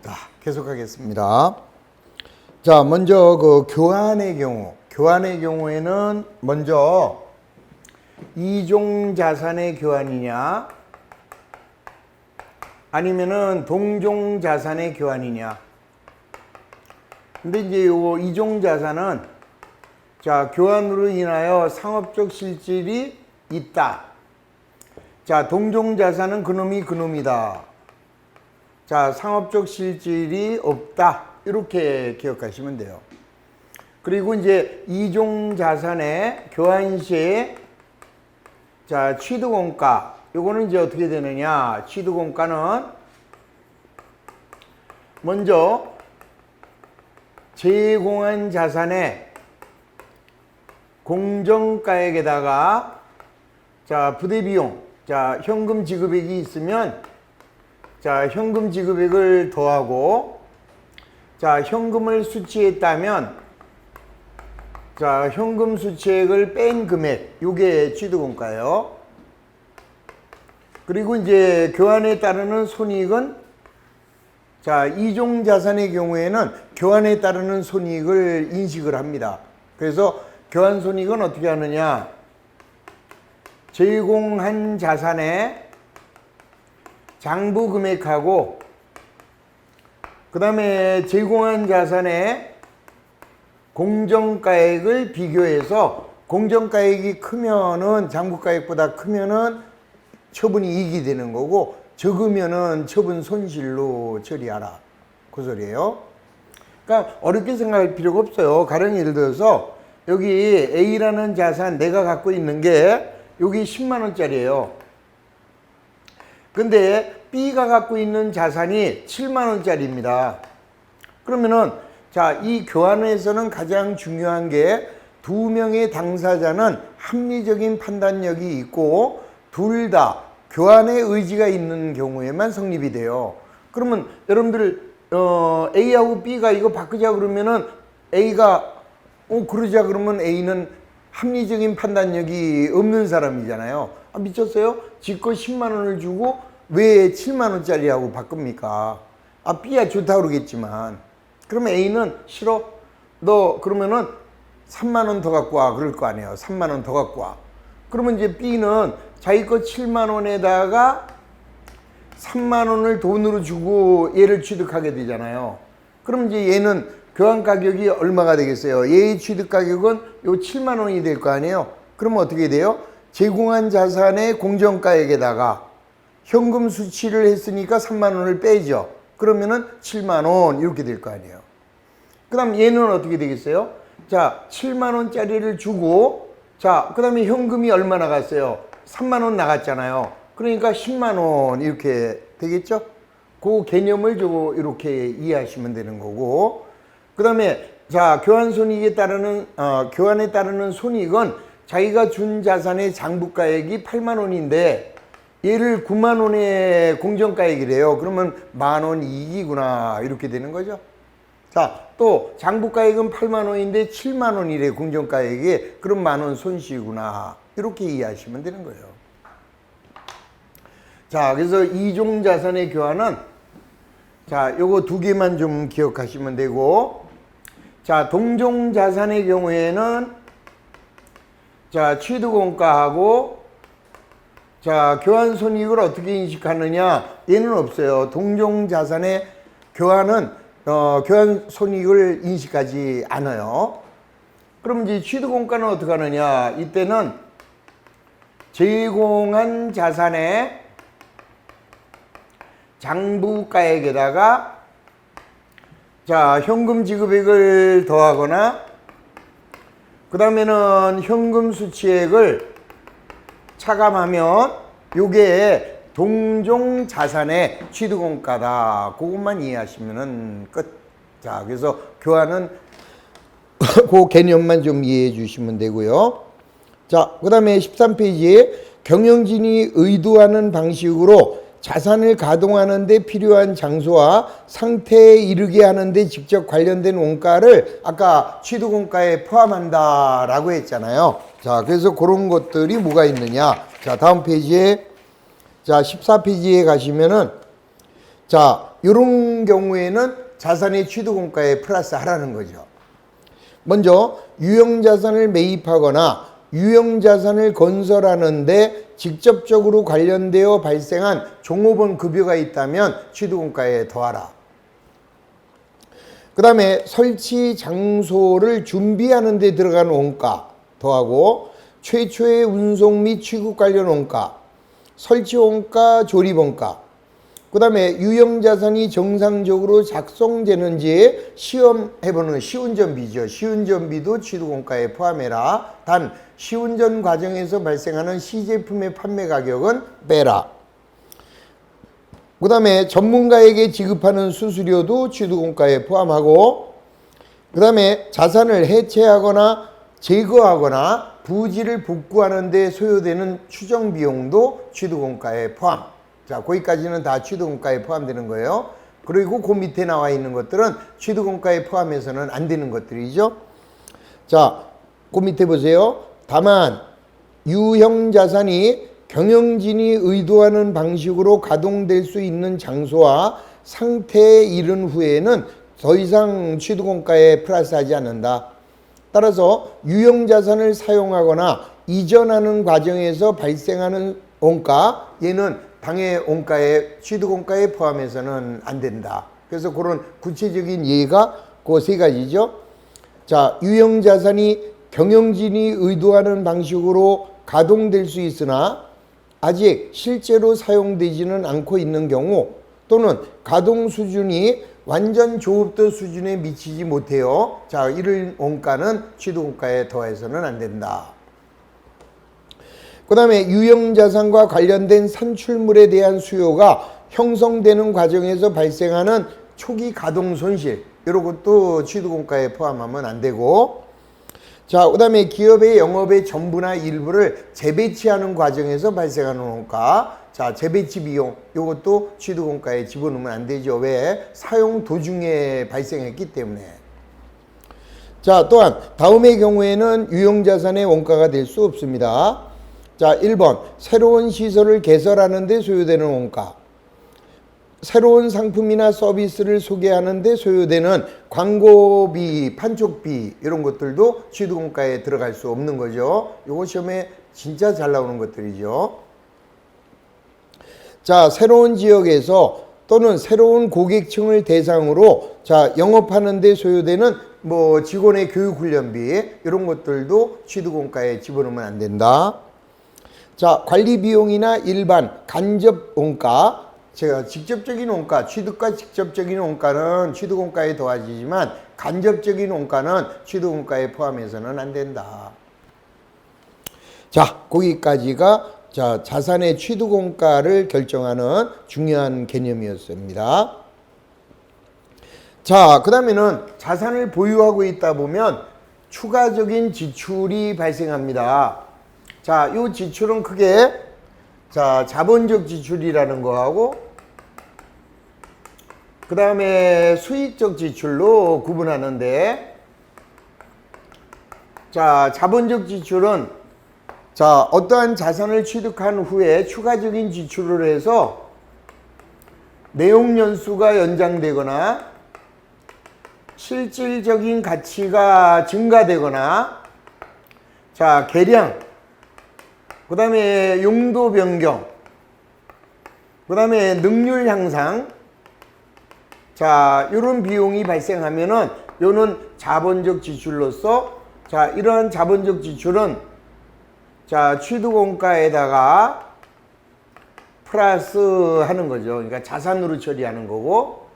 자, 계속하겠습니다. 자, 먼저 그 교환의 경우에는 먼저 이종 자산의 교환이냐 아니면은 동종 자산의 교환이냐. 근데 이제 요 이종 자산은 자, 교환으로 인하여 상업적 실질이 있다. 자, 동종 자산은 그놈이다. 자, 상업적 실질이 없다. 이렇게 기억하시면 돼요. 그리고 이제 이종 자산의 교환 시에 자, 취득원가. 요거는 이제 어떻게 되느냐? 취득원가는 먼저 제공한 자산의 공정가액에다가 자, 부대비용, 자, 현금 지급액이 있으면 자, 현금 지급액을 더하고 자, 현금을 수취했다면 자, 현금 수취액을 뺀 금액, 요게 취득원가예요. 그리고 이제 교환에 따르는 손익은 자, 이종 자산의 경우에는 교환에 따르는 손익을 인식을 합니다. 그래서 교환 손익은 어떻게 하느냐? 제공한 자산의 장부 금액하고 그 다음에 제공한 자산의 공정가액을 비교해서 공정가액이 크면은 장부가액보다 크면은 처분이 이익이 되는 거고 적으면은 처분 손실로 처리하라. 그 소리예요. 그러니까 어렵게 생각할 필요가 없어요. 가령 예를 들어서 여기 A라는 자산 내가 갖고 있는 게 여기 10만 원짜리예요. 근데 B가 갖고 있는 자산이 7만 원짜리입니다. 그러면은 자, 이 교환에서는 가장 중요한 게 두 명의 당사자는 합리적인 판단력이 있고 둘 다 교환의 의지가 있는 경우에만 성립이 돼요. 그러면 여러분들 A하고 B가 이거 바꾸자 그러면은 A가 그러자 그러면 A는 합리적인 판단력이 없는 사람이잖아요. 아, 미쳤어요? 지껏 10만 원을 주고 왜 7만 원짜리하고 바꿉니까? 아, B야 좋다 그러겠지만 그러면 A는 싫어? 너 그러면은 3만 원 더 갖고 와 그럴 거 아니에요. 3만 원 더 갖고 와. 그러면 이제 B는 자기 거 7만 원에다가 3만 원을 돈으로 주고 얘를 취득하게 되잖아요. 그럼 이제 얘는 교환 가격이 얼마가 되겠어요? 얘의 취득 가격은 요 7만 원이 될 거 아니에요? 그러면 어떻게 돼요? 제공한 자산의 공정가액에다가 현금 수취를 했으니까 3만 원을 빼죠. 그러면은 7만 원 이렇게 될 거 아니에요. 그 다음 얘는 어떻게 되겠어요? 자, 7만 원짜리를 주고 자, 그 다음에 현금이 얼마 나갔어요? 3만 원 나갔잖아요. 그러니까 10만 원 이렇게 되겠죠? 그 개념을 좀 이렇게 이해하시면 되는 거고 그 다음에 자, 교환에 따르는 손익은 자기가 준 자산의 장부가액이 8만 원인데 얘를 9만 원의 공정가액이래요. 그러면 만 원 이익이구나 이렇게 되는 거죠. 자, 또 장부가액은 8만 원인데 7만 원이래 공정가액이. 그럼 만 원 손실이구나 이렇게 이해하시면 되는 거예요. 자, 그래서 이종 자산의 교환은 자, 요거 두 개만 좀 기억하시면 되고 자, 동종 자산의 경우에는 자, 취득원가하고 자, 교환 손익을 어떻게 인식하느냐? 얘는 없어요. 동종 자산의 교환은 교환 손익을 인식하지 않아요. 그럼 이제 취득원가는 어떻게 하느냐? 이때는 제공한 자산의 장부가액에다가 자, 현금 지급액을 더하거나 그 다음에는 현금 수취액을 차감하면 요게 동종 자산의 취득원가다. 그것만 이해하시면은 끝. 자, 그래서 교환은 그 개념만 좀 이해해 주시면 되고요. 자, 그 다음에 13페이지에 경영진이 의도하는 방식으로 자산을 가동하는 데 필요한 장소와 상태에 이르게 하는 데 직접 관련된 원가를 아까 취득원가에 포함한다 라고 했잖아요. 자, 그래서 그런 것들이 뭐가 있느냐. 자, 다음 페이지에 자, 14페이지에 가시면은 자, 이런 경우에는 자산의 취득원가에 플러스 하라는 거죠. 먼저 유형자산을 매입하거나 유형자산을 건설하는데 직접적으로 관련되어 발생한 종업원 급여가 있다면 취득원가에 더하라. 그 다음에 설치 장소를 준비하는 데 들어간 원가 더하고 최초의 운송 및 취급 관련 원가, 설치 원가, 조립 원가, 그 다음에 유형자산이 정상적으로 작성되는지 시험해보는 시운전비죠. 시운전비도 취득원가에 포함해라. 단 시운전 과정에서 발생하는 시제품의 판매 가격은 빼라. 그 다음에 전문가에게 지급하는 수수료도 취득원가에 포함하고, 그 다음에 자산을 해체하거나 제거하거나 부지를 복구하는 데 소요되는 추정비용도 취득원가에 포함. 자, 거기까지는 다 취득원가에 포함되는 거예요. 그리고 그 밑에 나와 있는 것들은 취득원가에 포함해서는 안 되는 것들이죠. 자, 그 밑에 보세요. 다만 유형자산이 경영진이 의도하는 방식으로 가동될 수 있는 장소와 상태에 이른 후에는 더 이상 취득원가에 플러스하지 않는다. 따라서 유형자산을 사용하거나 이전하는 과정에서 발생하는 원가, 얘는 당해 원가에 취득원가에 포함해서는 안 된다. 그래서 그런 구체적인 예가 그 세 가지죠. 자, 유형자산이 경영진이 의도하는 방식으로 가동될 수 있으나 아직 실제로 사용되지는 않고 있는 경우, 또는 가동 수준이 완전 조업도 수준에 미치지 못해요. 자, 이런 원가는 취득원가에 더해서는 안 된다. 그 다음에 유형자산과 관련된 산출물에 대한 수요가 형성되는 과정에서 발생하는 초기 가동 손실, 이런 것도 취득원가에 포함하면 안 되고, 자, 그 다음에 기업의 영업의 전부나 일부를 재배치하는 과정에서 발생하는 원가, 자, 재배치 비용, 이것도 취득원가에 집어넣으면 안 되죠. 왜? 사용 도중에 발생했기 때문에. 자, 또한 다음의 경우에는 유형자산의 원가가 될 수 없습니다. 자, 1번 새로운 시설을 개설하는 데 소요되는 원가, 새로운 상품이나 서비스를 소개하는 데 소요되는 광고비, 판촉비, 이런 것들도 취득원가에 들어갈 수 없는 거죠. 요거 시험에 진짜 잘 나오는 것들이죠. 자, 새로운 지역에서 또는 새로운 고객층을 대상으로 자, 영업하는 데 소요되는 뭐 직원의 교육훈련비, 이런 것들도 취득원가에 집어넣으면 안 된다. 자, 관리 비용이나 일반 간접 원가, 제가 직접적인 원가, 취득과 직접적인 원가는 취득원가에 더하지만 간접적인 원가는 취득원가에 포함해서는 안 된다. 자, 거기까지가 자, 자산의 취득원가를 결정하는 중요한 개념이었습니다. 자, 그 다음에는 자산을 보유하고 있다 보면 추가적인 지출이 발생합니다. 자, 이 지출은 크게 자, 자본적 지출이라는 거하고 그 다음에 수익적 지출로 구분하는데, 자, 자본적 지출은 자, 어떠한 자산을 취득한 후에 추가적인 지출을 해서 내용 연수가 연장되거나 실질적인 가치가 증가되거나, 자, 개량, 그 다음에 용도 변경, 그 다음에 능률 향상, 자, 이런 비용이 발생하면은 요는 자본적 지출로서, 자, 이러한 자본적 지출은 자, 취득원가에다가 플러스 하는 거죠. 그러니까 자산으로 처리하는 거고,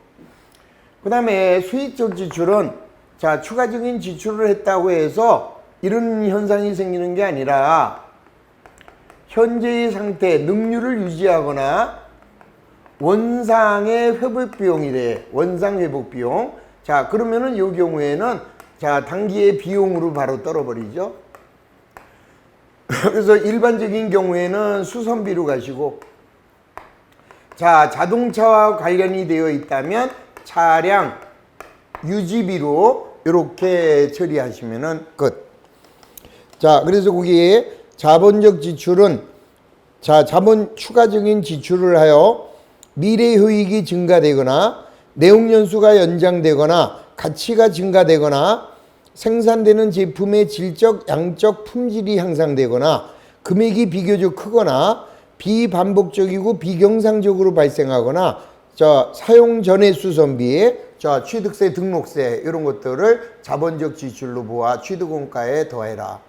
그 다음에 수익적 지출은 자, 추가적인 지출을 했다고 해서 이런 현상이 생기는 게 아니라 현재의 상태, 능률을 유지하거나 원상의 회복 비용이래. 원상 회복 비용. 자, 그러면은 이 경우에는 자, 단기의 비용으로 바로 떨어버리죠. 그래서 일반적인 경우에는 수선비로 가시고, 자, 자동차와 관련이 되어 있다면 차량 유지비로 이렇게 처리하시면은 끝. 자, 그래서 거기에 자본적 지출은 자, 자본 추가적인 지출을 하여 미래 효익이 증가되거나 내용 연수가 연장되거나 가치가 증가되거나 생산되는 제품의 질적, 양적 품질이 향상되거나 금액이 비교적 크거나 비반복적이고 비경상적으로 발생하거나 사용 전의 수선비, 취득세, 등록세 이런 것들을 자본적 지출로 보아 취득원가에 더해라.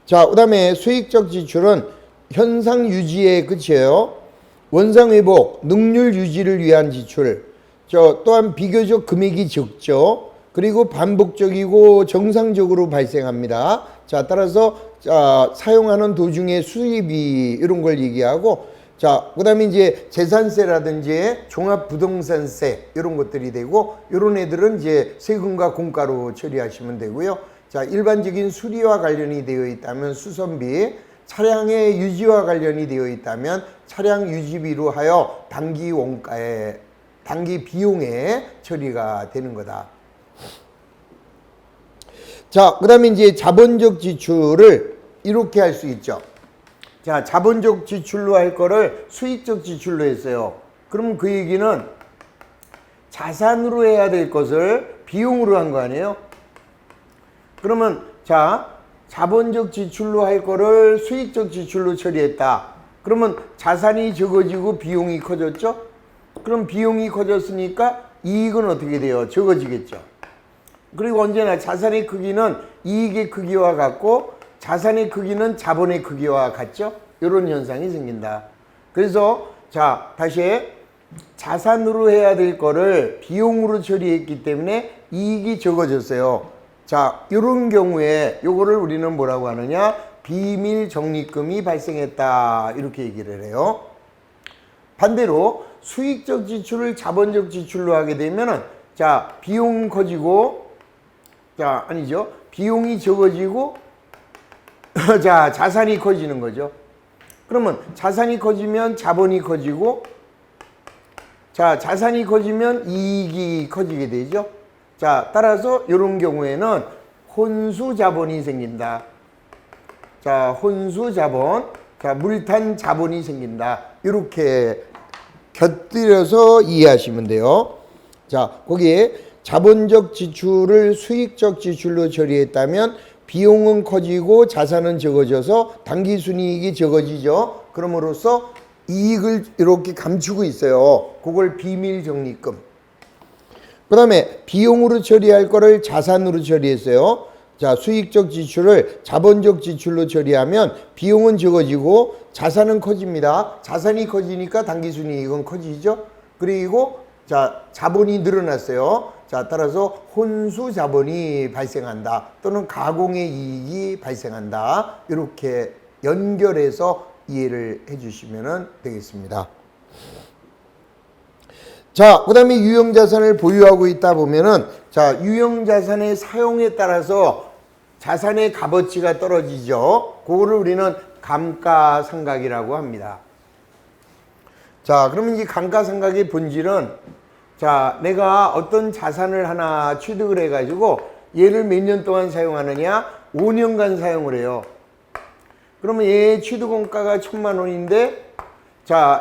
그 다음에 수익적 지출은 현상 유지에 그치예요. 원상 회복, 능률 유지를 위한 지출. 또한 비교적 금액이 적죠. 그리고 반복적이고 정상적으로 발생합니다. 따라서 사용하는 도중에 수입이 이런 걸 얘기하고, 그 다음에 이제 재산세라든지 종합부동산세 이런 것들이 되고, 이런 애들은 이제 세금과 공가로 처리하시면 되고요. 일반적인 수리와 관련이 되어 있다면 수선비, 차량의 유지와 관련이 되어 있다면 차량 유지비로 하여 단기 원가에, 단기 비용에 처리가 되는 거다. 그 다음에 이제 자본적 지출을 이렇게 할 수 있죠. 자본적 지출로 할 거를 수익적 지출로 했어요. 그러면 그 얘기는 자산으로 해야 될 것을 비용으로 한 거 아니에요? 그러면 자본적 지출로 할 거를 수익적 지출로 처리했다. 그러면 자산이 적어지고 비용이 커졌죠? 그럼 비용이 커졌으니까 이익은 어떻게 돼요? 적어지겠죠. 그리고 언제나 자산의 크기는 이익의 크기와 같고 자산의 크기는 자본의 크기와 같죠? 이런 현상이 생긴다. 그래서 다시 자산으로 해야 될 거를 비용으로 처리했기 때문에 이익이 적어졌어요. 이런 경우에 요거를 우리는 뭐라고 하느냐? 비밀 적립금이 발생했다. 이렇게 얘기를 해요. 반대로 수익적 지출을 자본적 지출로 하게 되면은 비용 커지고 아니죠. 비용이 적어지고 자산이 커지는 거죠. 그러면 자산이 커지면 자본이 커지고 자산이 커지면 이익이 커지게 되죠. 따라서 이런 경우에는 혼수 자본이 생긴다. 혼수 자본, 물탄 자본이 생긴다. 이렇게 곁들여서 이해하시면 돼요. 거기에 자본적 지출을 수익적 지출로 처리했다면 비용은 커지고 자산은 적어져서 당기순이익이 적어지죠. 그럼으로써 이익을 이렇게 감추고 있어요. 그걸 비밀적립금. 그 다음에 비용으로 처리할 거를 자산으로 처리했어요. 수익적 지출을 자본적 지출로 처리하면 비용은 적어지고 자산은 커집니다. 자산이 커지니까 당기순이익은 커지죠. 그리고 자본이 늘어났어요. 따라서 혼수 자본이 발생한다. 또는 가공의 이익이 발생한다. 이렇게 연결해서 이해를 해주시면 되겠습니다. 그 다음에 유형자산을 보유하고 있다 보면은, 유형자산의 사용에 따라서 자산의 값어치가 떨어지죠. 그거를 우리는 감가상각이라고 합니다. 그러면 이 감가상각의 본질은 내가 어떤 자산을 하나 취득을 해가지고 얘를 몇 년 동안 사용하느냐? 5년간 사용을 해요. 그러면 얘의 취득원가가 1,000만 원인데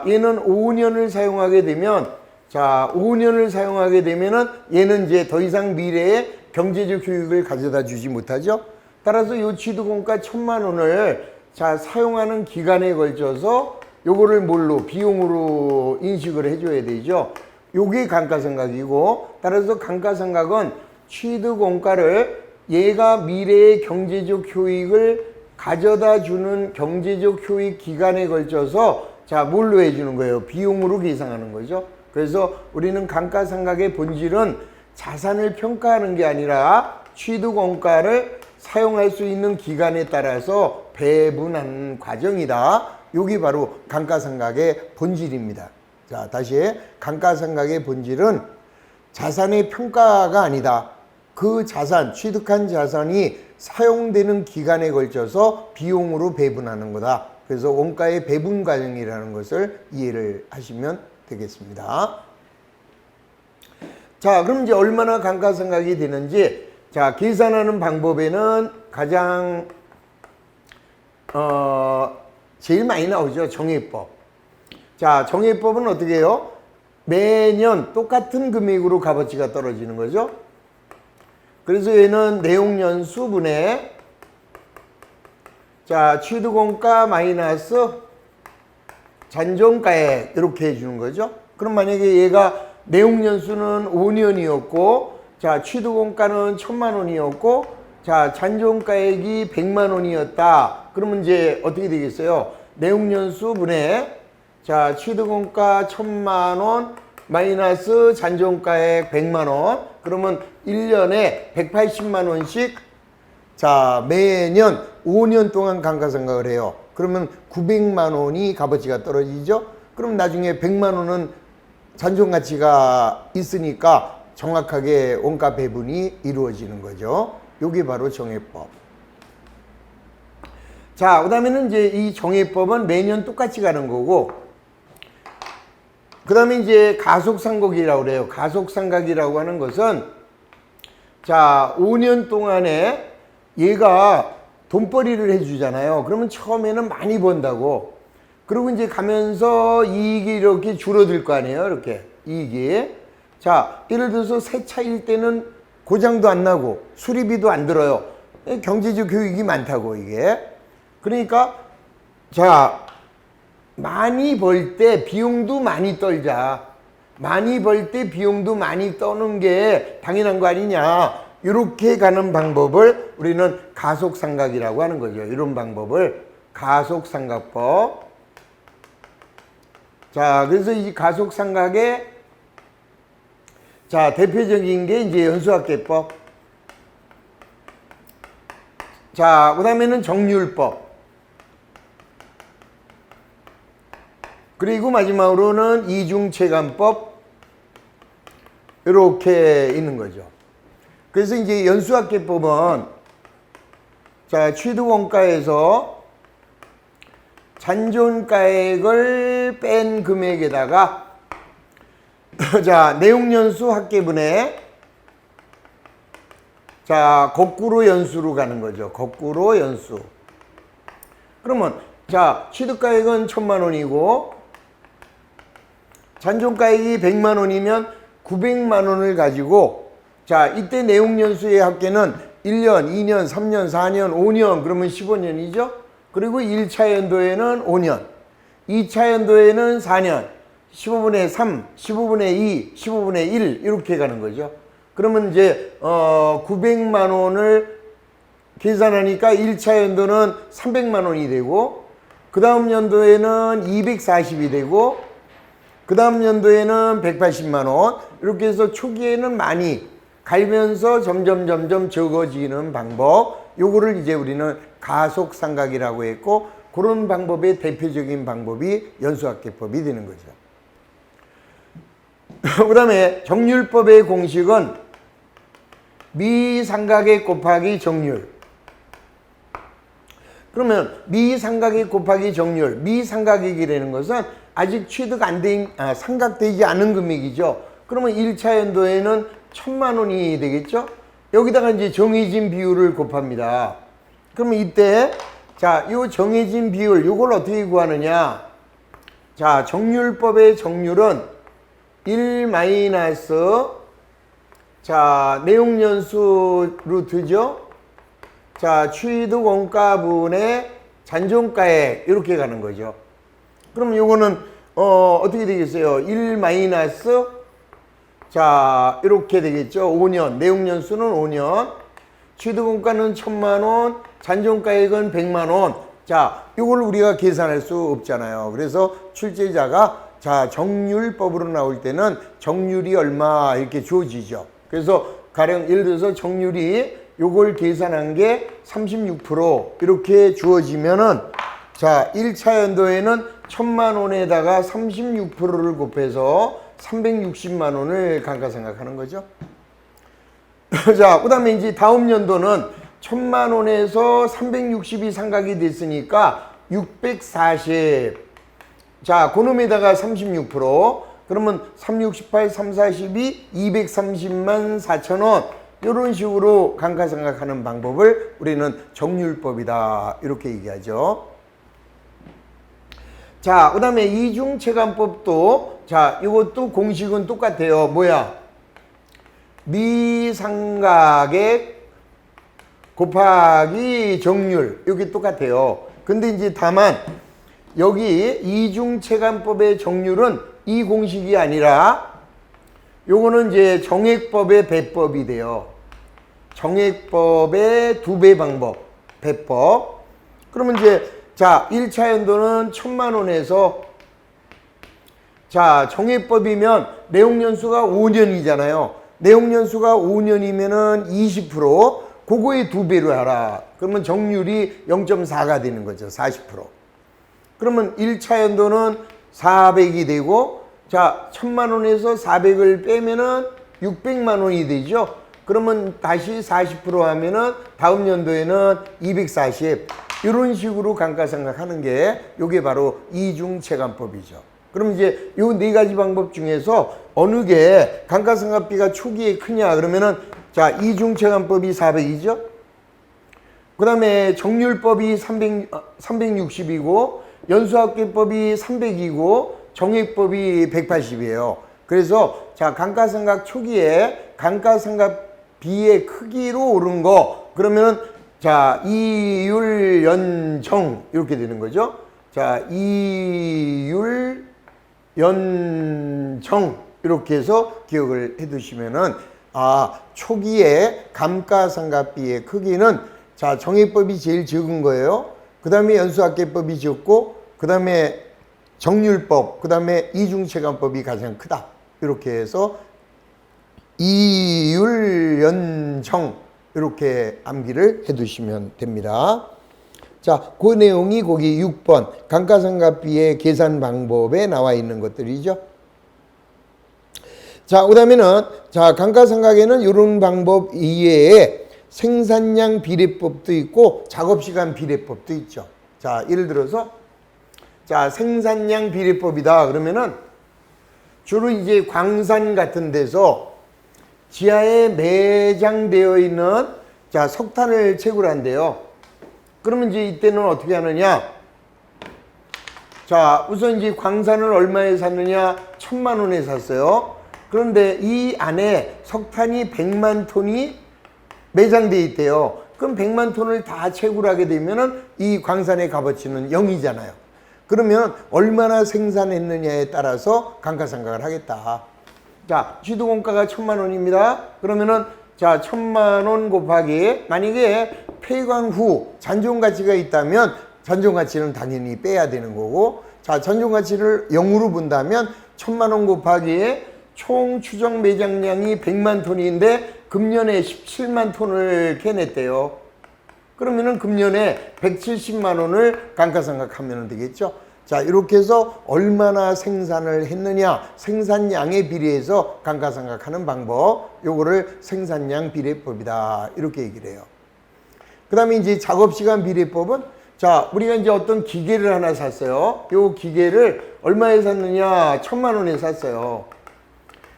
얘는 5년을 사용하게 되면 5년을 사용하게 되면은 얘는 이제 더 이상 미래에 경제적 효익을 가져다 주지 못하죠. 따라서 이 취득원가 1,000만 원을 사용하는 기간에 걸쳐서 요거를 뭘로? 비용으로 인식을 해줘야 되죠. 요게 감가상각이고, 따라서 감가상각은 취득원가를 얘가 미래의 경제적 효익을 가져다 주는 경제적 효익 기간에 걸쳐서 뭘로 해주는 거예요? 비용으로 계상하는 거죠. 그래서 우리는 감가상각의 본질은 자산을 평가하는 게 아니라 취득원가를 사용할 수 있는 기간에 따라서 배분하는 과정이다. 여기 바로 감가상각의 본질입니다. 다시 감가상각의 본질은 자산의 평가가 아니다. 그 자산, 취득한 자산이 사용되는 기간에 걸쳐서 비용으로 배분하는 거다. 그래서 원가의 배분 과정이라는 것을 이해를 하시면 되겠습니다. 그럼 이제 얼마나 감가상각이 되는지, 계산하는 방법에는 가장 제일 많이 나오죠. 정액법. 자, 정해법은 어떻게 해요? 매년 똑같은 금액으로 값어치가 떨어지는 거죠. 그래서 얘는 내용연수분의 자, 취득원가 마이너스 잔존가액 이렇게 해주는 거죠. 그럼 만약에 얘가 내용연수는 5년이었고 자, 취득원가는 1,000만 원이었고 자, 잔존가액이 100만 원이었다. 그러면 이제 어떻게 되겠어요? 내용연수분의 자, 취득원가 1,000만 원 마이너스 잔존가액 100만 원. 그러면 1년에 180만 원씩 자, 매년 5년 동안 감가상각을 해요. 그러면 900만 원이 값어치가 떨어지죠. 그럼 나중에 100만 원은 잔존가치가 있으니까 정확하게 원가 배분이 이루어지는 거죠. 요게 바로 정해법. 자, 그 다음에는 이제 이 정해법은 매년 똑같이 가는 거고, 그 다음에 이제 가속상각이라고 그래요. 가속상각이라고 하는 것은 자, 5년 동안에 얘가 돈벌이를 해주잖아요. 그러면 처음에는 많이 번다고. 그리고 이제 가면서 이익이 이렇게 줄어들 거 아니에요. 이렇게 이익이. 자, 예를 들어서 새 차일 때는 고장도 안 나고 수리비도 안 들어요. 경제적 교육이 많다고 이게. 그러니까 자, 많이 벌 때 비용도 많이 떨자. 많이 벌 때 비용도 많이 떠는 게 당연한 거 아니냐. 이렇게 가는 방법을 우리는 가속상각이라고 하는 거죠. 이런 방법을 가속상각법. 자, 그래서 이 가속상각의 자, 대표적인 게 이제 연수학계법. 자, 그 다음에는 정률법. 그리고 마지막으로는 이중체감법. 이렇게 있는 거죠. 그래서 이제 연수학계법은 자, 취득원가에서 잔존가액을 뺀 금액에다가 자, 내용연수 합계분의 자, 거꾸로 연수로 가는 거죠. 거꾸로 연수. 그러면 자, 취득가액은 1,000만 원이고 잔존가액이 100만 원이면 900만 원을 가지고 자, 이때 내용연수의 합계는 1년, 2년, 3년, 4년, 5년 그러면 15년이죠. 그리고 1차 연도에는 5년, 2차 연도에는 4년, 15분의 3, 15분의 2, 15분의 1 이렇게 가는 거죠. 그러면 이제 900만 원을 계산하니까 1차 연도는 300만 원이 되고 그 다음 연도에는 240이 되고 그 다음 연도에는 180만 원 이렇게 해서 초기에는 많이 갈면서 점점 적어지는 방법, 요거를 이제 우리는 가속상각이라고 했고 그런 방법의 대표적인 방법이 연수학계법이 되는 거죠. 그 다음에 정률법의 공식은 미상각액 곱하기 정률. 그러면 미상각액 곱하기 정률, 미상각액이라는 것은 아직 취득 안 된, 상각되지 않은 금액이죠. 그러면 1차 연도에는 1,000만 원이 되겠죠? 여기다가 이제 정해진 비율을 곱합니다. 그러면 이때, 자, 요 정해진 비율, 요걸 어떻게 구하느냐? 자, 정률법의 정률은 1 마이너스, 자, 내용연수 루트죠? 자, 취득원가분의 잔존가액, 이렇게 가는 거죠. 그럼 요거는, 어떻게 되겠어요? 1 마이너스, 자, 이렇게 되겠죠. 5년. 내용연수는 5년. 취득원가는 1,000만 원. 잔존가액은 100만 원. 자, 이걸 우리가 계산할 수 없잖아요. 그래서 출제자가 자, 정률법으로 나올 때는 정률이 얼마 이렇게 주어지죠. 그래서 가령 예를 들어서 정률이 요걸 계산한 게 36% 이렇게 주어지면은 자, 1차 연도에는 1,000만 원에다가 36%를 곱해서 360만 원을 감가상각하는 거죠. 자, 그 다음에 이제 다음 연도는 1,000만 원에서 360이 상각이 됐으니까 640. 자, 그놈에다가 36%. 그러면 368, 342, 230만 4천 원. 이런 식으로 감가상각하는 방법을 우리는 정률법이다. 이렇게 얘기하죠. 자, 그 다음에 이중체감법도, 자, 이것도 공식은 똑같아요. 뭐야? 미삼각의 곱하기 정률. 이게 똑같아요. 근데 이제 다만, 여기 이중체감법의 정률은 이 공식이 아니라, 요거는 이제 정액법의 배법이 돼요. 정액법의 2배 방법, 배법. 그러면 이제, 자, 1차 연도는 1000만 원에서, 자, 정액법이면 내용연수가 5년이잖아요. 내용연수가 5년이면은 20%, 그거의 2배로 하라. 그러면 정률이 0.4가 되는 거죠. 40%. 그러면 1차 연도는 400이 되고, 자, 1000만 원에서 400을 빼면은 600만 원이 되죠. 그러면 다시 40% 하면은 다음 연도에는 240. 이런 식으로 감가상각하는 게 요게 바로 이중체감법이죠. 그럼 이제 요 네 가지 방법 중에서 어느 게 감가상각비가 초기에 크냐 그러면은 자, 이중체감법이 400이죠. 그 다음에 정률법이 360이고 연수합계법이 300이고 정액법이 180이에요. 그래서 자, 감가상각 초기에 감가상각비의 크기로 오른 거 그러면은 자, 이율 연정 이렇게 되는 거죠. 자, 이율 연정 이렇게 해서 기억을 해 두시면은 아, 초기에 감가상각비의 크기는 자, 정액법이 제일 적은 거예요. 그 다음에 연수합계법이 적고 그 다음에 정률법, 그 다음에 이중체감법이 가장 크다. 이렇게 해서 이율연정 이렇게 암기를 해 두시면 됩니다. 자, 그 내용이 거기 6번 감가상각비의 계산 방법에 나와 있는 것들이죠. 자, 그 다음에는 자, 감가상각에는 이런 방법 이외에 생산량 비례법도 있고 작업시간 비례법도 있죠. 자, 예를 들어서 자, 생산량 비례법이다 그러면은 주로 이제 광산 같은 데서 지하에 매장되어 있는 자, 석탄을 채굴한대요. 그러면 이제 이때는 어떻게 하느냐? 자, 우선 이제 광산을 얼마에 샀느냐? 1000만 원에 샀어요. 그런데 이 안에 석탄이 100만 톤이 매장돼 있대요. 그럼 100만 톤을 다 채굴하게 되면은 이 광산의 값어치는 0이잖아요. 그러면 얼마나 생산했느냐에 따라서 감가상각을 하겠다. 자, 취득원가가 1000만 원입니다. 그러면은 자, 1000만 원 곱하기 만약에 폐광 후 잔존가치가 있다면 잔존가치는 당연히 빼야 되는 거고 자, 잔존가치를 0으로 본다면 1000만 원 곱하기 총 추정 매장량이 100만 톤인데 금년에 17만 톤을 캐냈대요. 그러면은 금년에 170만 원을 감가상각하면 되겠죠. 자, 이렇게 해서 얼마나 생산을 했느냐 생산량에 비례해서 감가상각하는 방법 요거를 생산량 비례법이다 이렇게 얘기를 해요. 그 다음에 이제 작업시간 비례법은 자, 우리가 이제 어떤 기계를 하나 샀어요. 요 기계를 얼마에 샀느냐 1000만 원에 샀어요.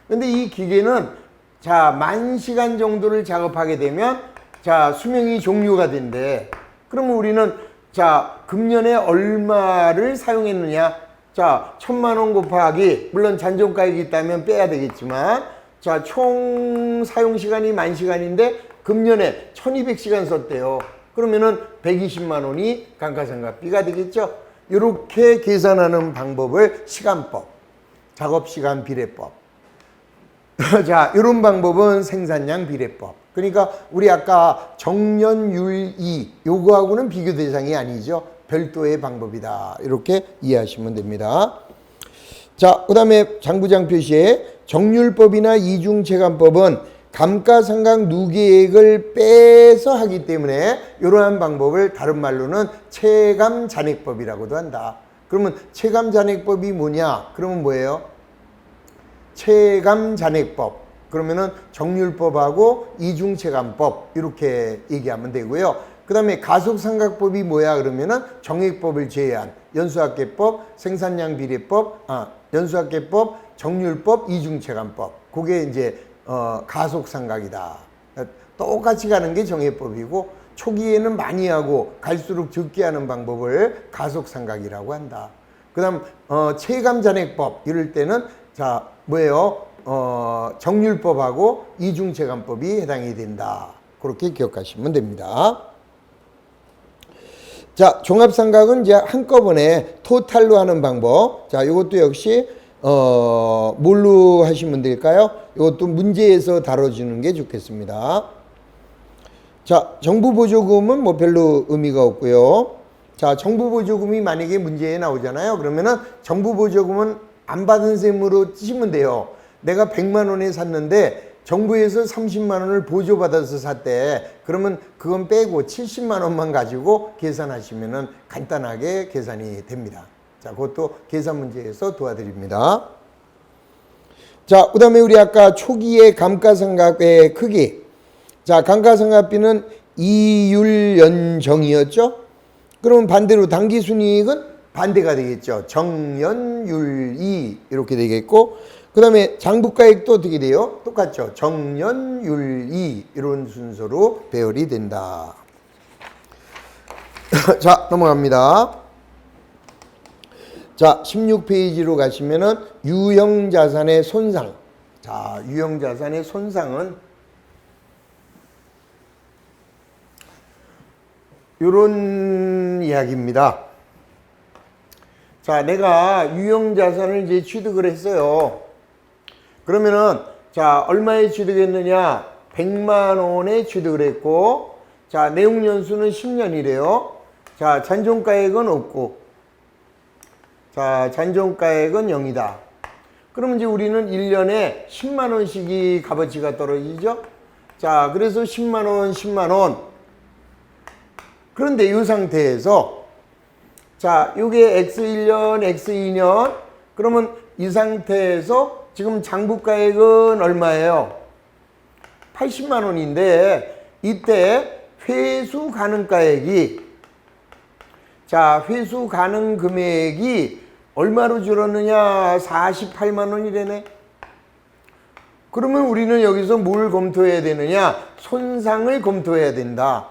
근데 이 기계는 자, 10,000시간 정도를 작업하게 되면 자, 수명이 종료가 된대. 그러면 우리는 자, 금년에 얼마를 사용했느냐? 자, 1000만 원 곱하기 물론 잔존가액이 있다면 빼야 되겠지만 자, 총 사용 시간이 10,000시간인데 금년에 1200시간 썼대요. 그러면은 120만 원이 감가상각비가 되겠죠. 이렇게 계산하는 방법을 시간법, 작업시간 비례법. 자, 이런 방법은 생산량 비례법. 그러니까 우리 아까 정년율이 요거하고는 비교 대상이 아니죠. 별도의 방법이다. 이렇게 이해하시면 됩니다. 자, 그 다음에 장부장 표시에 정률법이나 이중체감법은 감가상각 누계액을 빼서 하기 때문에 이러한 방법을 다른 말로는 체감잔액법이라고도 한다. 그러면 체감잔액법이 뭐냐? 그러면 뭐예요? 체감잔액법. 그러면은 정률법하고 이중체감법 이렇게 얘기하면 되고요. 그 다음에 가속상각법이 뭐야? 그러면은 정액법을 제외한 연수합계법, 생산량 비례법, 연수합계법, 정률법, 이중체감법. 그게 이제 가속상각이다. 똑같이 가는 게 정액법이고 초기에는 많이 하고 갈수록 적게 하는 방법을 가속상각이라고 한다. 그다음 체감잔액법 이럴 때는 자 뭐예요? 정률법하고 이중체감법이 해당이 된다. 그렇게 기억하시면 됩니다. 자, 종합삼각은 이제 한꺼번에 토탈로 하는 방법. 자, 이것도 역시 뭘로 하시면 될까요? 이것도 문제에서 다뤄주는 게 좋겠습니다. 자, 정부보조금은 뭐 별로 의미가 없고요. 자, 정부보조금이 만약에 문제에 나오잖아요. 그러면은 정부보조금은 안 받은 셈으로 쓰시면 돼요. 내가 100만 원에 샀는데 정부에서 30만 원을 보조받아서 샀대. 그러면 그건 빼고 70만 원만 가지고 계산하시면은 간단하게 계산이 됩니다. 자, 그것도 계산 문제에서 도와드립니다. 자, 그 다음에 우리 아까 초기의 감가상각의 크기. 자, 감가상각비는 이율연정이었죠? 그러면 반대로 당기순이익은 반대가 되겠죠. 정연율이 이렇게 되겠고, 그 다음에 장부가액도 어떻게 돼요? 똑같죠. 정연율이 이런 순서로 배열이 된다. 자, 넘어갑니다. 자, 16페이지로 가시면은 유형자산의 손상. 자, 유형자산의 손상은 요런 이야기입니다. 자, 내가 유형자산을 이제 취득을 했어요. 그러면은 자, 얼마에 취득했느냐? 100만 원에 취득을 했고, 자, 내용연수는 10년이래요. 자, 잔존가액은 없고, 자, 잔존가액은 0이다. 그럼 이제 우리는 1년에 10만 원씩이 값어치가 떨어지죠? 자, 그래서 10만 원, 10만 원. 그런데 이 상태에서 자, 요게 X1년, X2년. 그러면 이 상태에서 지금 장부가액은 얼마예요? 80만 원인데 이때 회수 가능가액이 자, 회수 가능 금액이 얼마로 줄었느냐? 48만 원이래네. 그러면 우리는 여기서 뭘 검토해야 되느냐? 손상을 검토해야 된다.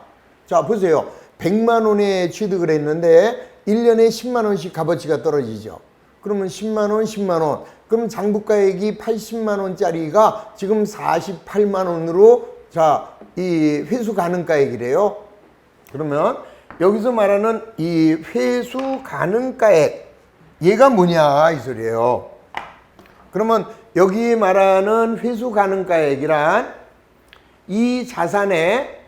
자, 보세요. 100만 원에 취득을 했는데 1년에 10만 원씩 값어치가 떨어지죠. 그러면 10만 원, 10만 원. 그럼 장부가액이 80만 원짜리가 지금 48만 원으로 자, 이 회수 가능가액이래요. 그러면 여기서 말하는 이 회수 가능가액 얘가 뭐냐 이 소리예요. 그러면 여기 말하는 회수 가능가액이란 이 자산의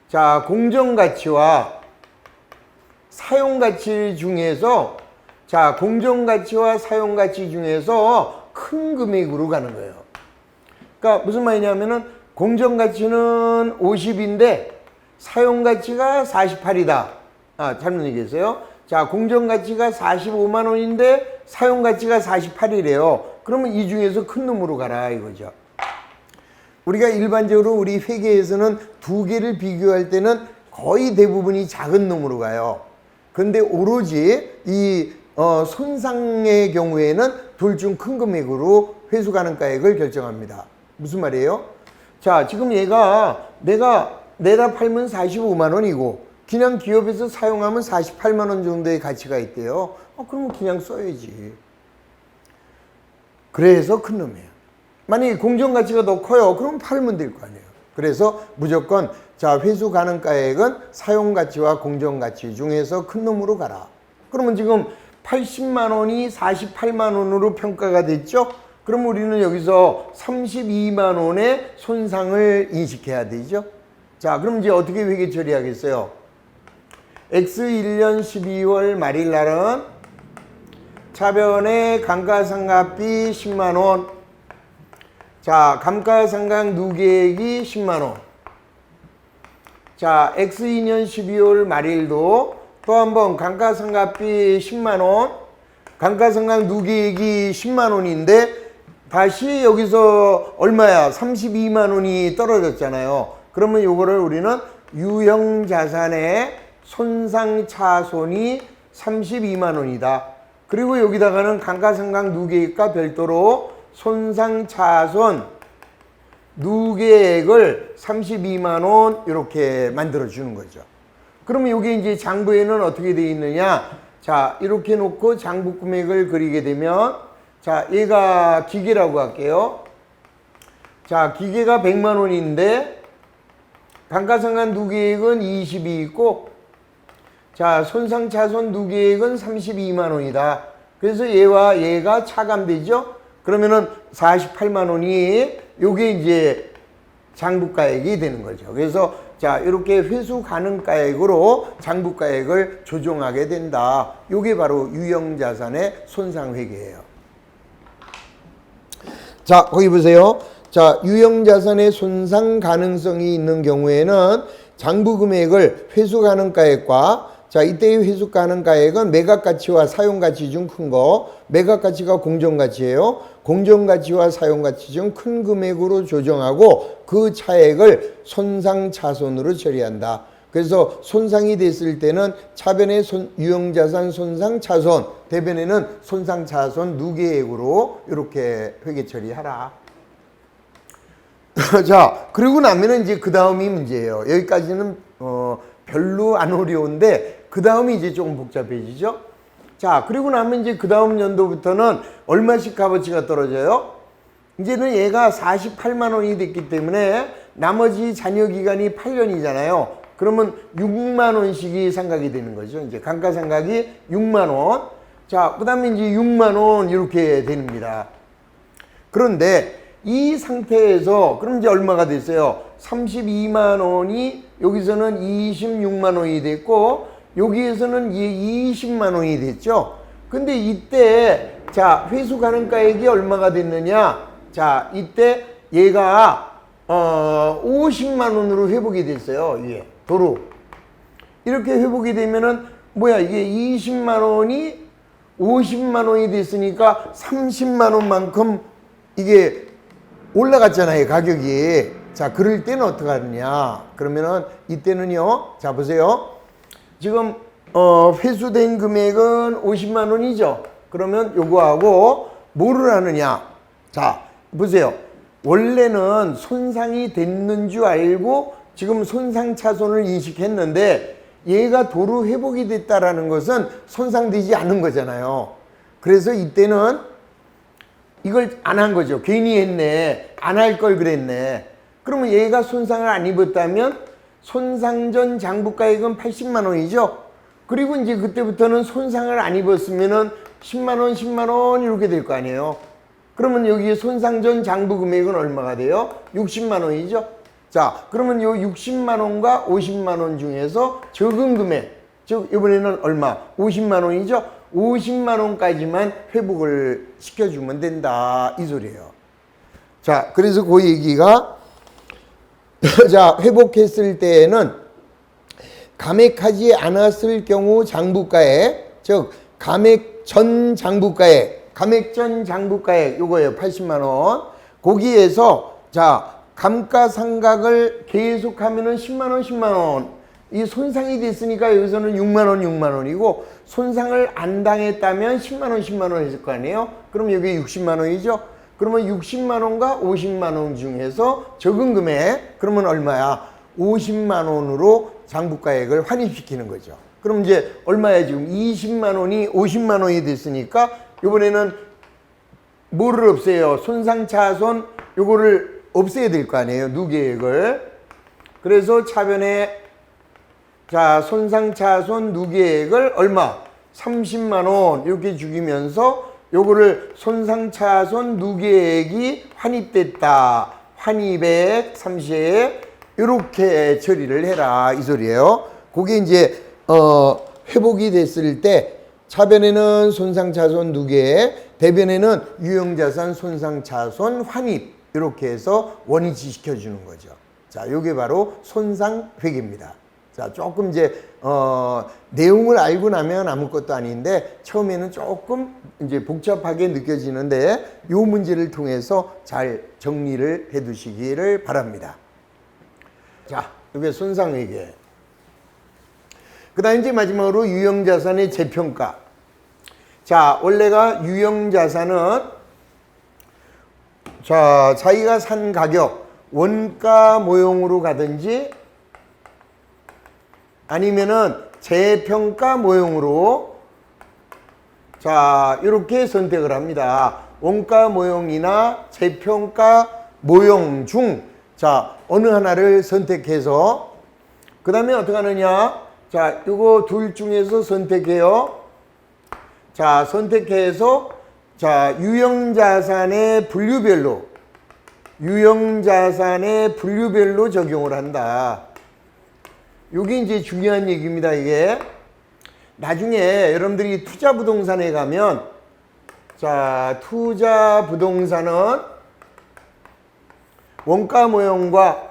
자, 공정가치와 사용가치 중에서 자, 공정가치와 사용가치 중에서 큰 금액으로 가는 거예요. 그러니까 무슨 말이냐면은 공정가치는 50인데 사용가치가 48이다. 아, 잘못 얘기했어요. 자, 공정가치가 45만 원인데 사용가치가 48이래요. 그러면 이 중에서 큰 놈으로 가라 이거죠. 우리가 일반적으로 우리 회계에서는 두 개를 비교할 때는 거의 대부분이 작은 놈으로 가요. 근데 오로지 이 손상의 경우에는 둘 중 큰 금액으로 회수 가능가액을 결정합니다. 무슨 말이에요? 자, 지금 얘가 내가 내다 팔면 45만 원이고 그냥 기업에서 사용하면 48만 원 정도의 가치가 있대요. 그러면 그냥 써야지. 그래서 큰 놈이에요. 만약에 공정가치가 더 커요. 그럼 팔면 될 거 아니에요. 그래서 무조건 자, 회수 가능가액은 사용가치와 공정가치 중에서 큰 놈으로 가라. 그러면 지금 80만 원이 48만 원으로 평가가 됐죠? 그럼 우리는 여기서 32만 원의 손상을 인식해야 되죠? 자, 그럼 이제 어떻게 회계 처리하겠어요? X1년 12월 말일 날은 차변의 감가상각비 10만 원. 자, 감가상각 누계액이 10만 원. 자, X2년 12월 말일도 또 한번 감가상각비 10만 원, 감가상각 누계액이 10만 원인데 다시 여기서 얼마야? 32만 원이 떨어졌잖아요. 그러면 요거를 우리는 유형자산의 손상차손이 32만 원이다. 그리고 여기다가는 감가상각 누계액과 별도로 손상차손 누계액을 32만 원 이렇게 만들어 주는 거죠. 그러면 이게 이제 장부에는 어떻게 되어 있느냐? 자, 이렇게 놓고 장부 금액을 그리게 되면, 자, 얘가 기계라고 할게요. 자, 기계가 100만 원인데, 감가상각 누계액은 20이 있고, 자, 손상차손 누계액은 32만 원이다. 그래서 얘와 얘가 차감되죠? 그러면은 48만 원이 요게 이제 장부가액이 되는 거죠. 그래서 자, 이렇게 회수 가능가액으로 장부가액을 조정하게 된다. 요게 바로 유형자산의 손상회계예요. 자, 거기 보세요. 자, 유형자산의 손상 가능성이 있는 경우에는 장부금액을 회수 가능가액과, 자, 이때의 회수 가능가액은 매각가치와 사용가치 중 큰 거, 매각가치가 공정가치예요. 공정가치와 사용가치 중 큰 금액으로 조정하고 그 차액을 손상차손으로 처리한다. 그래서 손상이 됐을 때는 차변의 유형자산 손상차손, 대변에는 손상차손 누계액으로 이렇게 회계 처리하라. 자, 그리고 나면은 이제 그 다음이 문제예요. 여기까지는 별로 안 어려운데 그 다음이 이제 조금 복잡해지죠. 자, 그리고 나면 이제 그 다음 연도부터는 얼마씩 값어치가 떨어져요? 이제는 얘가 48만 원이 됐기 때문에 나머지 잔여 기간이 8년이잖아요. 그러면 6만 원씩이 상각이 되는 거죠. 이제 감가상각이 6만 원. 자, 그 다음에 이제 6만 원 이렇게 됩니다. 그런데 이 상태에서 그럼 이제 얼마가 됐어요? 32만 원이 여기서는 26만 원이 됐고 여기에서는 20만 원이 됐죠. 근데 이때 자, 회수 가능가액이 얼마가 됐느냐? 자, 이때 얘가 50만 원으로 회복이 됐어요. 이게 도로. 이렇게 회복이 되면은 뭐야? 이게 20만 원이 50만 원이 됐으니까 30만 원만큼 이게 올라갔잖아요, 가격이. 자, 그럴 때는 어떻게 하느냐? 그러면은 이때는요. 자, 보세요. 지금 회수된 금액은 50만 원이죠. 그러면 요거하고 뭐를 하느냐? 자, 보세요. 원래는 손상이 됐는 줄 알고 지금 손상차손을 인식했는데 얘가 도로 회복이 됐다라는 것은 손상되지 않은 거잖아요. 그래서 이때는 이걸 안 한 거죠. 괜히 했네. 안 할 걸 그랬네. 그러면 얘가 손상을 안 입었다면 손상 전 장부가액은 80만 원이죠. 그리고 이제 그때부터는 손상을 안 입었으면은 10만 원, 10만 원 이렇게 될 거 아니에요. 그러면 여기에 손상 전 장부 금액은 얼마가 돼요? 60만 원이죠. 자, 그러면 요 60만 원과 50만 원 중에서 적은 금액, 즉 이번에는 얼마? 50만 원이죠. 50만 원까지만 회복을 시켜주면 된다 이 소리예요. 자, 그래서 그 얘기가 자, 회복했을 때에는 감액하지 않았을 경우 장부가액, 즉 감액 전 장부가액, 감액 전 장부가액 요거예요. 80만 원. 거기에서 자, 감가상각을 계속하면은 10만 원, 10만 원. 이 손상이 됐으니까 여기서는 6만 원, 6만 원이고 손상을 안 당했다면 10만 원, 10만 원 했을 거 아니에요? 그럼 여기 60만 원이죠? 그러면 60만 원과 50만 원 중에서 적은 금액, 그러면 얼마야? 50만 원으로 장부가액을 환입시키는 거죠. 그럼 이제 얼마야? 지금 20만 원이 50만 원이 됐으니까 이번에는 뭐를 없애요? 손상차손 요거를 없애야 될 거 아니에요? 누계액을. 그래서 차변에 자, 손상차손 누계액을 얼마? 30만 원 이렇게 죽이면서 요거를 손상차손 누계액이 환입됐다. 환입액 30 이렇게 처리를 해라 이 소리예요. 그게 이제 회복이 됐을 때 차변에는 손상차손 누계액, 대변에는 유형자산 손상차손 환입 이렇게 해서 원위치 시켜주는 거죠. 자, 요게 바로 손상회계입니다. 자, 조금 이제 내용을 알고 나면 아무것도 아닌데 처음에는 조금 이제 복잡하게 느껴지는데 요 문제를 통해서 잘 정리를 해 두시기를 바랍니다. 자, 이게 손상회계. 그다음 이제 마지막으로 유형자산의 재평가. 자, 원래가 유형자산은 자, 자기가 산 가격 원가 모형으로 가든지 아니면은 재평가 모형으로 자, 이렇게 선택을 합니다. 원가 모형이나 재평가 모형 중, 자, 어느 하나를 선택해서, 그 다음에 어떻게 하느냐? 자, 요거 둘 중에서 선택해요. 자, 선택해서, 자, 유형자산의 분류별로 적용을 한다. 요게 이제 중요한 얘기입니다, 이게. 나중에 여러분들이 투자부동산에 가면, 자, 투자부동산은 원가 모형과,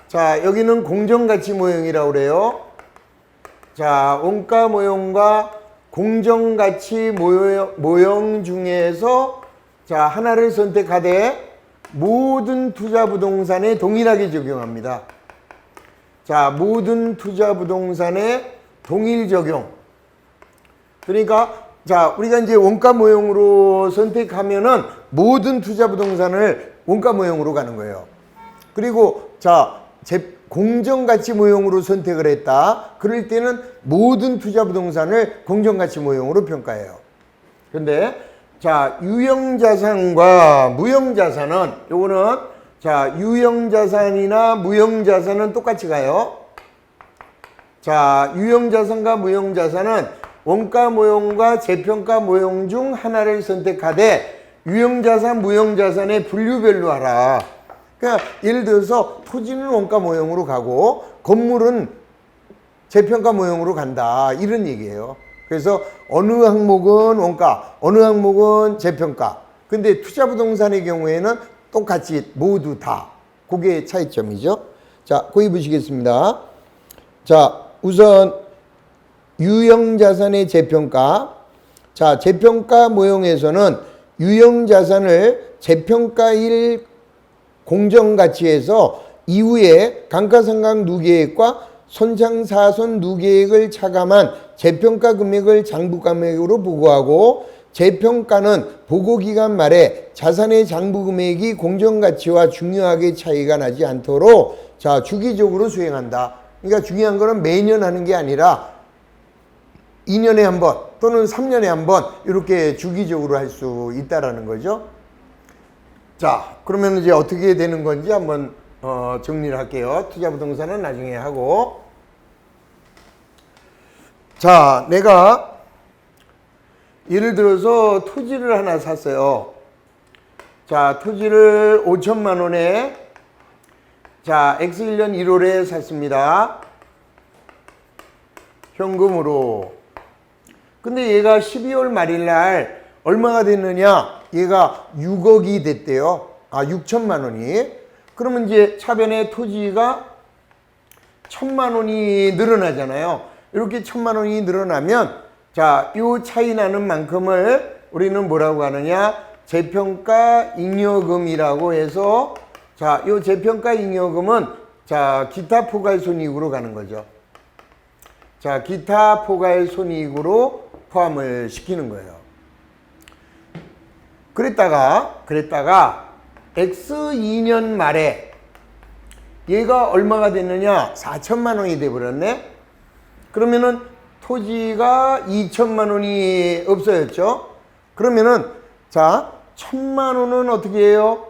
자, 여기는 공정가치 모형이라고 그래요. 자, 원가 모형과 공정가치 모형 중에서, 자, 하나를 선택하되 모든 투자부동산에 동일하게 적용합니다. 자, 모든 투자부동산에 동일 적용. 그러니까, 자, 우리가 이제 원가 모형으로 선택하면은 모든 투자부동산을 원가 모형으로 가는 거예요. 그리고, 자, 공정가치 모형으로 선택을 했다. 그럴 때는 모든 투자부동산을 공정가치 모형으로 평가해요. 근데, 자, 유형자산과 무형자산은, 요거는, 자, 유형자산이나 무형자산은 똑같이 가요. 자, 유형자산과 무형자산은 원가 모형과 재평가 모형 중 하나를 선택하되 유형자산, 무형자산의 분류별로 하라. 그러니까 예를 들어서 토지는 원가 모형으로 가고 건물은 재평가 모형으로 간다. 이런 얘기예요. 그래서 어느 항목은 원가, 어느 항목은 재평가. 근데 투자부동산의 경우에는 똑같이 모두 다. 그게 차이점이죠. 자, 거기 보시겠습니다. 자, 우선 유형자산의 재평가. 자, 재평가 모형에서는 유형자산을 재평가일 공정가치에서 이후에 감가상각 누계액과 손상사손 누계액을 차감한 재평가 금액을 장부감액으로 보고하고 재평가는 보고기간 말에 자산의 장부금액이 공정가치와 중요하게 차이가 나지 않도록 자, 주기적으로 수행한다. 그러니까 중요한 거는 매년 하는 게 아니라 2년에 한 번 또는 3년에 한 번 이렇게 주기적으로 할 수 있다라는 거죠. 자, 그러면 이제 어떻게 되는 건지 한번 정리를 할게요. 투자부동산은 나중에 하고. 자, 내가 예를 들어서 토지를 하나 샀어요. 자, 토지를 5천만 원에 자, X1년 1월에 샀습니다. 현금으로. 근데 얘가 12월 말일 날 얼마가 됐느냐? 얘가 6억이 됐대요. 아, 6천만 원이. 그러면 이제 차변에 토지가 1,000만 원이 늘어나잖아요. 이렇게 1,000만 원이 늘어나면 자, 요 차이 나는 만큼을 우리는 뭐라고 하느냐? 재평가 잉여금이라고 해서 자, 요 재평가 잉여금은 자, 기타 포괄 손익으로 가는 거죠. 자, 기타 포괄 손익으로 포함을 시키는 거예요. 그랬다가 X2년 말에 얘가 얼마가 됐느냐? 4천만 원이 돼버렸네? 그러면은 토지가 2천만 원이 없어졌죠? 그러면은 자, 1,000만 원은 어떻게 해요?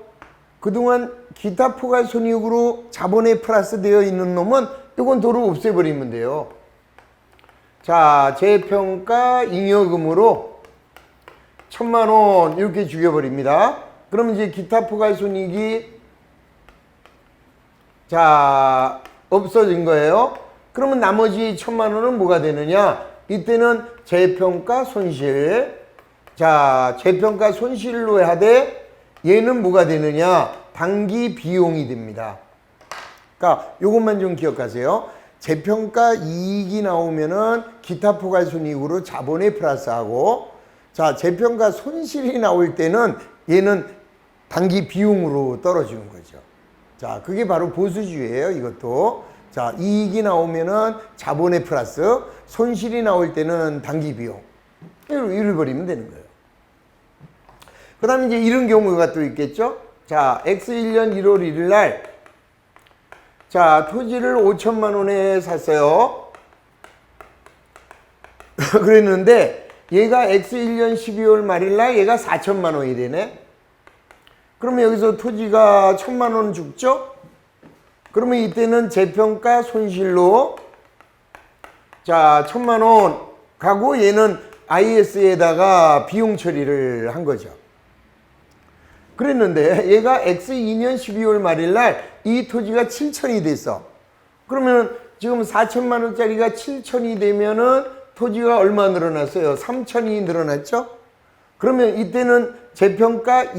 그동안 기타 포괄 손익으로 자본에 플러스 되어 있는 놈은 이건 도로 없애버리면 돼요. 자, 재평가 잉여금으로 1,000만 원 이렇게 죽여버립니다. 그러면 이제 기타 포괄 손익이 자, 없어진 거예요. 그러면 나머지 1,000만 원은 뭐가 되느냐? 이때는 재평가 손실. 자, 재평가 손실로 하되 얘는 뭐가 되느냐? 당기 비용이 됩니다. 그러니까 요것만 좀 기억하세요. 재평가 이익이 나오면은 기타 포괄 손익으로 자본에 플러스하고 자, 재평가 손실이 나올 때는 얘는 당기 비용으로 떨어지는 거죠. 자, 그게 바로 보수주의예요, 이것도. 자, 이익이 나오면은 자본에 플러스, 손실이 나올 때는 당기 비용. 이를 버리면 되는 거예요. 그 다음에 이제 이런 경우가 또 있겠죠? 자, X1년 1월 1일 날, 자, 토지를 5천만 원에 샀어요. 그랬는데 얘가 X 1년 12월 말일날 얘가 4천만 원이 되네. 그러면 여기서 토지가 1,000만 원 죽죠? 그러면 이때는 재평가 손실로 자 1,000만 원 가고 얘는 IS에다가 비용 처리를 한 거죠. 그랬는데 얘가 X 2년 12월 말일날 이 토지가 7천이 됐어. 그러면 지금 4천만 원짜리가 7천이 되면은 토지가 얼마 늘어났어요? 3천이 늘어났죠? 그러면 이때는 재평가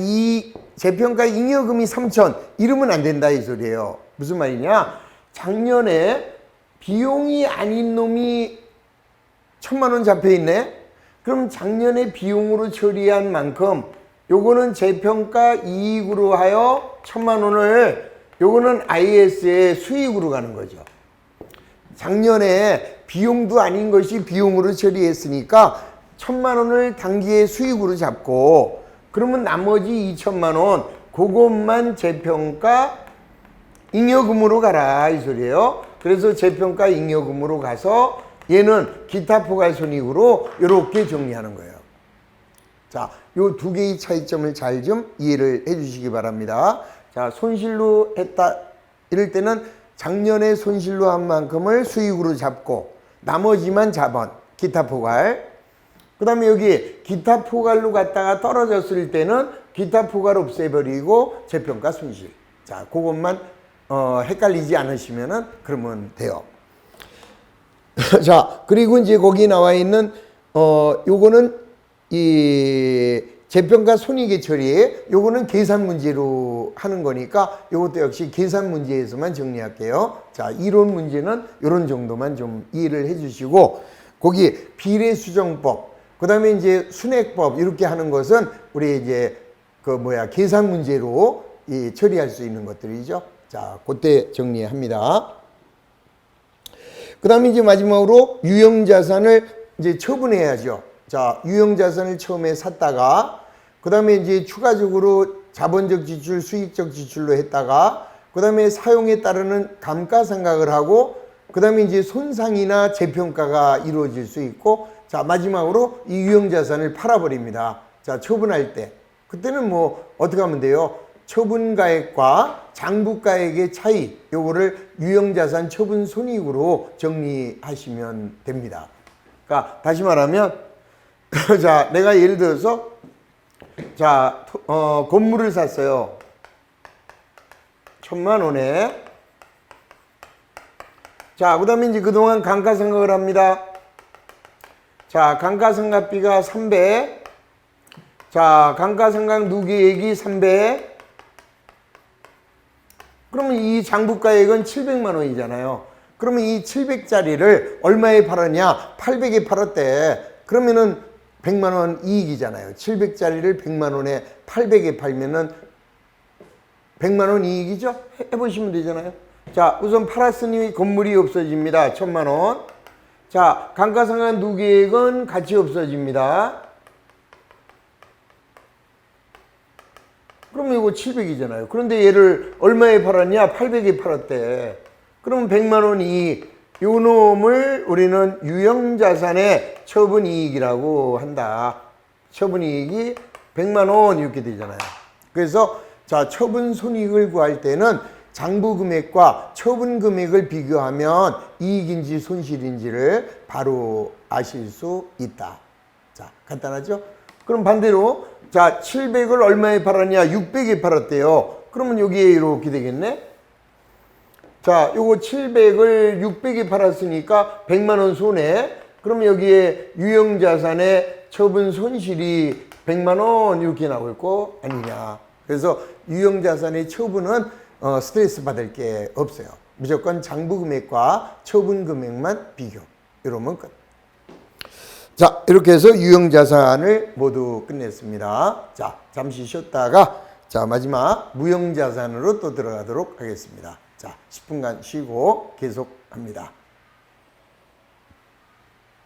잉여금이 3천 이러면 안 된다 이 소리예요. 무슨 말이냐? 작년에 비용이 아닌 놈이 1,000만 원 잡혀 있네. 그럼 작년에 비용으로 처리한 만큼 요거는 재평가 이익으로 하여 1,000만 원을 요거는 IS의 수익으로 가는 거죠. 작년에 비용도 아닌 것이 비용으로 처리했으니까 1,000만 원을 단기의 수익으로 잡고 그러면 나머지 2천만 원 그것만 재평가 잉여금으로 가라 이 소리예요. 그래서 재평가 잉여금으로 가서 얘는 기타 포괄손익으로 이렇게 정리하는 거예요. 자, 요 두 개의 차이점을 잘 좀 이해를 해 주시기 바랍니다. 자, 손실로 했다 이럴 때는 작년에 손실로 한 만큼을 수익으로 잡고 나머지만 자본, 기타 포괄. 그 다음에 여기 기타 포괄로 갔다가 떨어졌을 때는 기타 포괄 없애버리고 재평가 손실. 자, 그것만 헷갈리지 않으시면은 그러면 돼요. 자, 그리고 이제 거기 나와 있는 요거는 이 재평가 손익의 처리, 요거는 계산 문제로 하는 거니까 요것도 역시 계산 문제에서만 정리할게요. 자, 이론 문제는 요런 정도만 좀 이해를 해 주시고 거기 비례수정법, 그 다음에 이제 순액법 이렇게 하는 것은 우리 이제 계산 문제로 처리할 수 있는 것들이죠. 자, 그때 정리합니다. 그 다음에 이제 마지막으로 유형자산을 이제 처분해야죠. 자, 유형자산을 처음에 샀다가, 그 다음에 이제 추가적으로 자본적 지출, 수익적 지출로 했다가, 그 다음에 사용에 따르는 감가상각을 하고, 그 다음에 이제 손상이나 재평가가 이루어질 수 있고, 자, 마지막으로 이 유형자산을 팔아버립니다. 자, 처분할 때. 그때는 뭐, 어떻게 하면 돼요? 처분가액과 장부가액의 차이, 요거를 유형자산 처분 손익으로 정리하시면 됩니다. 그러니까 다시 말하면 자, 내가 예를 들어서 자, 건물을 샀어요. 1,000만 원에. 자, 그 다음에 이제 그동안 감가상각을 합니다. 자, 감가상각비가 300. 자, 감가상각 누계액이 300. 그러면 이 장부가액은 700만 원이잖아요. 그러면 이 700짜리를 얼마에 팔았냐? 800에 팔았대. 그러면은 100만 원 이익이잖아요. 700짜리를 100만 원에 800에 팔면은 100만 원 이익이죠? 해보시면 되잖아요. 자, 우선 팔았으니 건물이 없어집니다. 1,000만 원. 자, 감가상각 누계액은 같이 없어집니다. 그러면 이거 700이잖아요. 그런데 얘를 얼마에 팔았냐? 800에 팔았대. 그러면 100만 원 이익. 요 놈을 우리는 유형자산의 처분이익이라고 한다. 처분이익이 100만 원 이렇게 되잖아요. 그래서 자, 처분손익을 구할 때는 장부금액과 처분금액을 비교하면 이익인지 손실인지를 바로 아실 수 있다. 자, 간단하죠? 그럼 반대로 자, 700을 얼마에 팔았냐? 600에 팔았대요. 그러면 여기에 이렇게 되겠네? 자, 요거 700을 600에 팔았으니까 100만 원 손해. 그럼 여기에 유형자산의 처분 손실이 100만 원 이렇게 나올 거 아니냐. 그래서 유형자산의 처분은 스트레스 받을 게 없어요. 무조건 장부금액과 처분금액만 비교. 이러면 끝. 자, 이렇게 해서 유형자산을 모두 끝냈습니다. 자, 잠시 쉬었다가 자, 마지막 무형자산으로 또 들어가도록 하겠습니다. 자, 10분간 쉬고 계속합니다.